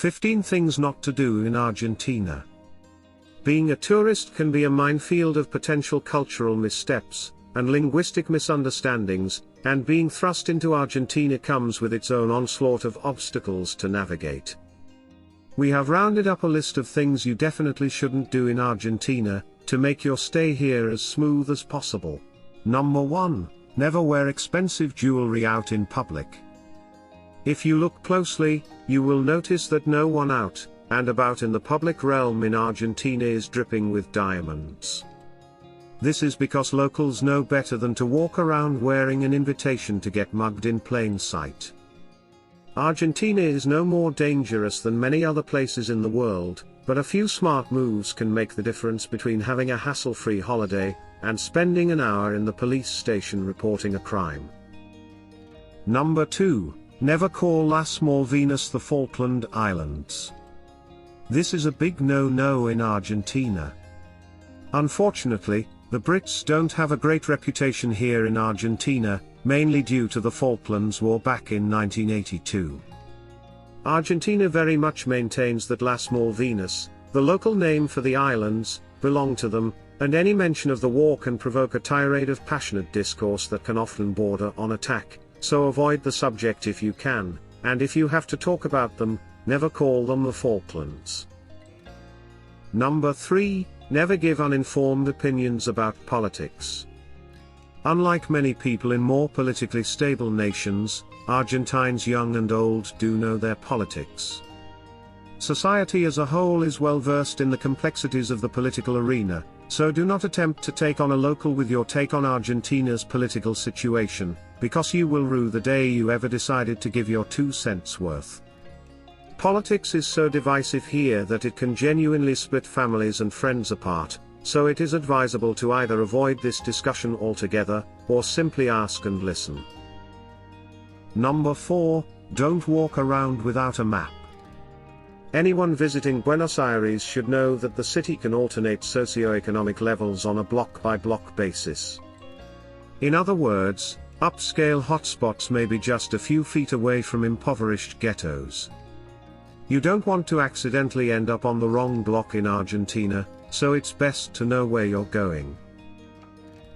15 Things Not to Do in Argentina. Being a tourist can be a minefield of potential cultural missteps and linguistic misunderstandings, and being thrust into Argentina comes with its own onslaught of obstacles to navigate. We have rounded up a list of things you definitely shouldn't do in Argentina to make your stay here as smooth as possible. Number 1. Never wear expensive jewelry out in public. If you look closely, you will notice that no one out and about in the public realm in Argentina is dripping with diamonds. This is because locals know better than to walk around wearing an invitation to get mugged in plain sight. Argentina is no more dangerous than many other places in the world, but a few smart moves can make the difference between having a hassle-free holiday and spending an hour in the police station reporting a crime. Number 2. Never call Las Malvinas the Falkland Islands. This is a big no-no in Argentina. Unfortunately, the Brits don't have a great reputation here in Argentina, mainly due to the Falklands War back in 1982. Argentina very much maintains that Las Malvinas, the local name for the islands, belong to them, and any mention of the war can provoke a tirade of passionate discourse that can often border on attack, so avoid the subject if you can, and if you have to talk about them, never call them the Falklands. Number 3. Never give uninformed opinions about politics. Unlike many people in more politically stable nations, Argentines young and old do know their politics. Society as a whole is well versed in the complexities of the political arena, so do not attempt to take on a local with your take on Argentina's political situation, because you will rue the day you ever decided to give your 2 cents worth. Politics is so divisive here that it can genuinely split families and friends apart, so it is advisable to either avoid this discussion altogether, or simply ask and listen. Number 4. Don't walk around without a map. Anyone visiting Buenos Aires should know that the city can alternate socioeconomic levels on a block-by-block basis. In other words, upscale hotspots may be just a few feet away from impoverished ghettos. You don't want to accidentally end up on the wrong block in Argentina, so it's best to know where you're going.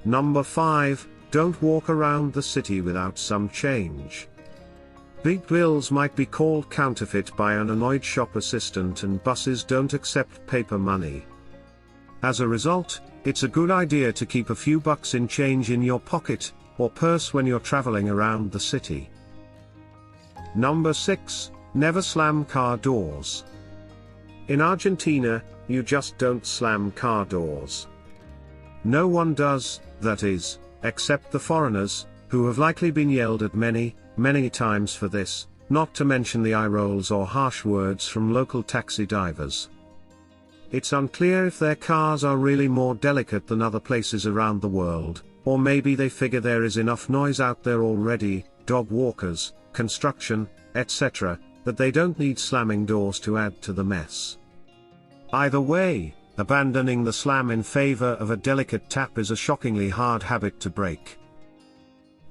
Number 5. Don't walk around the city without some change. Big bills might be called counterfeit by an annoyed shop assistant, and buses don't accept paper money. As a result, it's a good idea to keep a few bucks in change in your pocket or purse when you're traveling around the city. Number 6. Never slam car doors. In Argentina, you just don't slam car doors. No one does, that is, except the foreigners, who have likely been yelled at many times for this, not to mention the eye rolls or harsh words from local taxi drivers. It's unclear if their cars are really more delicate than other places around the world, or maybe they figure there is enough noise out there already, dog walkers, construction, etc., that they don't need slamming doors to add to the mess. Either way, abandoning the slam in favor of a delicate tap is a shockingly hard habit to break.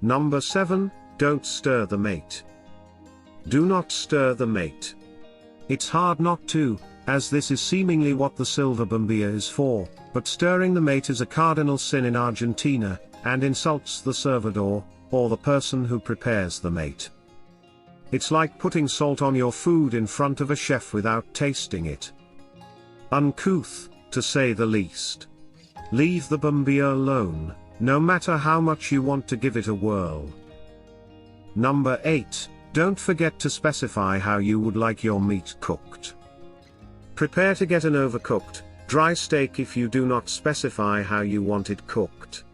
Number 7. Don't stir the mate. Do not stir the mate. It's hard not to, as this is seemingly what the silver bombilla is for, but stirring the mate is a cardinal sin in Argentina, and insults the servidor, or the person who prepares the mate. It's like putting salt on your food in front of a chef without tasting it. Uncouth, to say the least. Leave the bombilla alone, no matter how much you want to give it a whirl. Number 8. Don't forget to specify how you would like your meat cooked. Prepare to get an overcooked, dry steak if you do not specify how you want it cooked.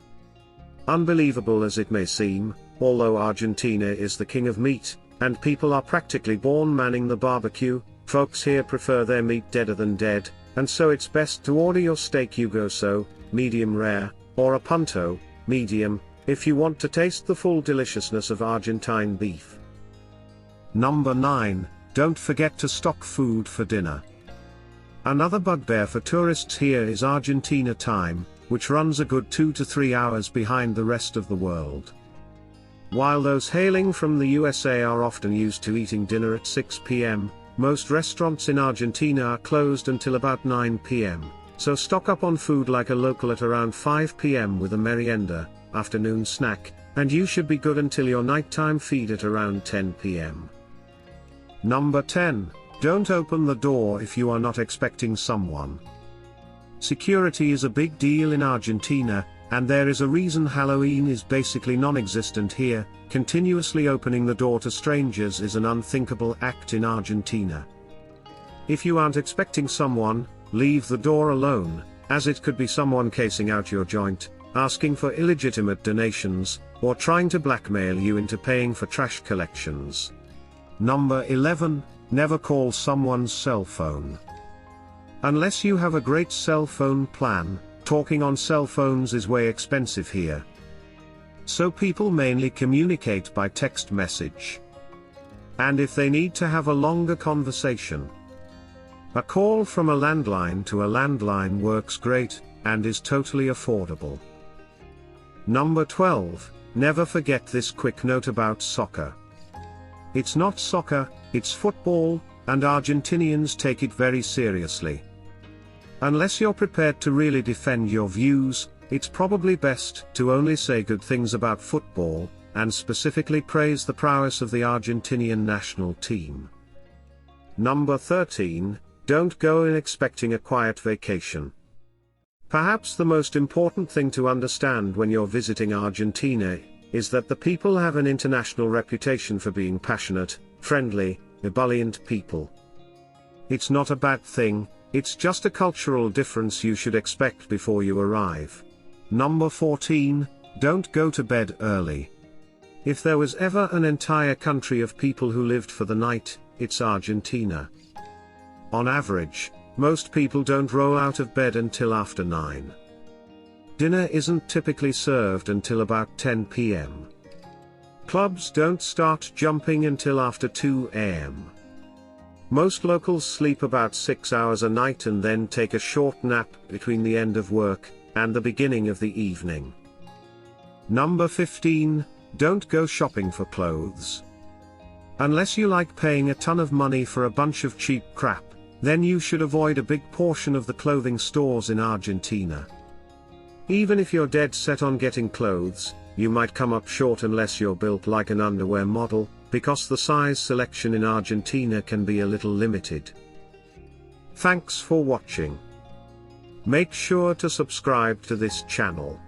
Unbelievable as it may seem, although Argentina is the king of meat, and people are practically born manning the barbecue, folks here prefer their meat deader than dead, and so it's best to order your steak Yugoso, medium rare, or a punto, medium, if you want to taste the full deliciousness of Argentine beef. Number 9. Don't forget to stock food for dinner. Another bugbear for tourists here is Argentina time, which runs a good 2 to 3 hours behind the rest of the world. While those hailing from the USA are often used to eating dinner at 6 p.m., Most restaurants in Argentina are closed until about 9 p.m., so stock up on food like a local at around 5 p.m. with a merienda, afternoon snack, and you should be good until your nighttime feed at around 10 p.m. Number 10. Don't open the door if you are not expecting someone. Security is a big deal in Argentina, and there is a reason Halloween is basically non-existent here. Continuously opening the door to strangers is an unthinkable act in Argentina. If you aren't expecting someone, leave the door alone, as it could be someone casing out your joint, asking for illegitimate donations, or trying to blackmail you into paying for trash collections. Number 11. Never call someone's cell phone. Unless you have a great cell phone plan, talking on cell phones is way expensive here. So people mainly communicate by text message. And if they need to have a longer conversation, a call from a landline to a landline works great, and is totally affordable. Number 12. Never forget this quick note about soccer. It's not soccer, it's football, and Argentinians take it very seriously. Unless you're prepared to really defend your views, it's probably best to only say good things about football, and specifically praise the prowess of the Argentinian national team. Number 13. Don't go in expecting a quiet vacation. Perhaps the most important thing to understand when you're visiting Argentina is that the people have an international reputation for being passionate, friendly, ebullient people. It's not a bad thing, it's just a cultural difference you should expect before you arrive. Number 14. Don't go to bed early. If there was ever an entire country of people who lived for the night, it's Argentina. On average, most people don't roll out of bed until after 9. Dinner isn't typically served until about 10 p.m. Clubs don't start jumping until after 2 a.m. Most locals sleep about 6 hours a night and then take a short nap between the end of work and the beginning of the evening. Number 15. Don't go shopping for clothes. Unless you like paying a ton of money for a bunch of cheap crap, then you should avoid a big portion of the clothing stores in Argentina. Even if you're dead set on getting clothes, you might come up short unless you're built like an underwear model, because the size selection in Argentina can be a little limited. Thanks for watching. Make sure to subscribe to this channel.